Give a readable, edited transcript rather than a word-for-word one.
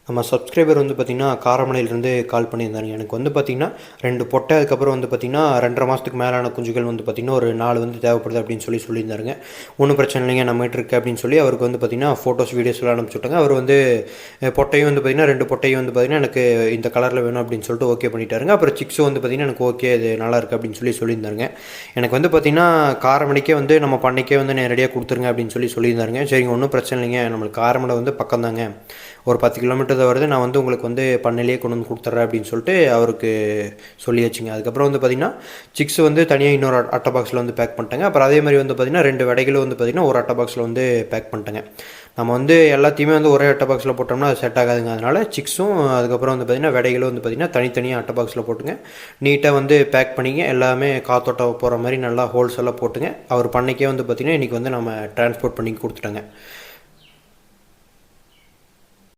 நம்ம சப்ஸ்கிரைபர் வந்து பார்த்திங்கன்னா காரமடையிலேருந்து கால் பண்ணியிருந்தாங்க. எனக்கு வந்து பார்த்திங்கன்னா 2 பொட்டை, அதுக்கப்புறம் வந்து பார்த்திங்கன்னா 2 1/2 மாதத்துக்கு மேலான குஞ்சுகள் வந்து பார்த்திங்கன்னா ஒரு 4 வந்து தேவைப்படுது அப்படின்னு சொல்லியிருந்தாருங்க. ஒன்றும் பிரச்சனை இல்லைங்க, நம்மகிட்ட இருக்குது அப்படின்னு சொல்லி அவருக்கு வந்து பார்த்திங்கன்னா ஃபோட்டோஸ் வீடியோஸ்லாம் அனுப்பிச்சி விட்டாங்க. அவர் வந்து பொட்டையும் வந்து பார்த்திங்கன்னா 2 பொட்டையும் வந்து பார்த்திங்கன்னா எனக்கு இந்த கலரில் வேணும் அப்படின்னு சொல்லிட்டு ஓகே பண்ணிட்டாருங்க. அப்புறம் சிக்ஸும் வந்து பார்த்திங்கன்னா எனக்கு ஓகே, இது நல்லாயிருக்கு அப்படின்னு சொல்லியிருந்தாருங்க. எனக்கு வந்து பார்த்திங்கன்னா காரமடைக்கே வந்து நம்ம பண்ணைக்கே வந்து நேரடியாக கொடுத்துருங்க அப்படின்னு சொல்லியிருந்தாருங்க. சரிங்க, ஒன்றும் பிரச்சனை இல்லைங்க, நம்மளுக்கு காரமடை வந்து பக்கம் தாங்க, ஒரு 10 கிலோமீட்டர் தான் வருது, நான் வந்து உங்களுக்கு வந்து பண்ணையிலேயே கொண்டு வந்து கொடுத்துட்றேன் அப்படின்னு சொல்லிட்டு அவருக்கு சொல்லியாச்சுங்க. அதுக்கப்புறம் வந்து பார்த்திங்கன்னா சிக்ஸ் வந்து தனியாக இன்னொரு அட்டை பாக்ஸில் வந்து பேக் பண்ணிட்டேங்க. அப்புறம் அதே மாதிரி வந்து பார்த்திங்கன்னா 2 விடைகளும் வந்து பார்த்திங்கன்னா ஒரு அட்டை பாக்ஸில் வந்து பேக் பண்ணிட்டேங்க. நம்ம வந்து எல்லாத்தையுமே வந்து ஒரே அட்டை பாக்ஸில் போட்டோம்னா அது செட் ஆகாதுங்க. அதனால் சிக்ஸும் அதுக்கப்புறம் வந்து பார்த்திங்கன்னா விடைகளும் வந்து பார்த்திங்கன்னா தனித்தனியாக அட்டை பாக்ஸில் போட்டுங்க, நீட்டாக வந்து பேக் பண்ணிங்க, எல்லாமே காத்தோட்டம் போகிற மாதிரி நல்லா ஹோல்ஸ் எல்லாம் போட்டுங்க. அவர் பண்ணைக்கே வந்து பார்த்திங்கன்னா இன்றைக்கி வந்து நம்ம டிரான்ஸ்போர்ட் பண்ணி கொடுத்துட்டோங்க.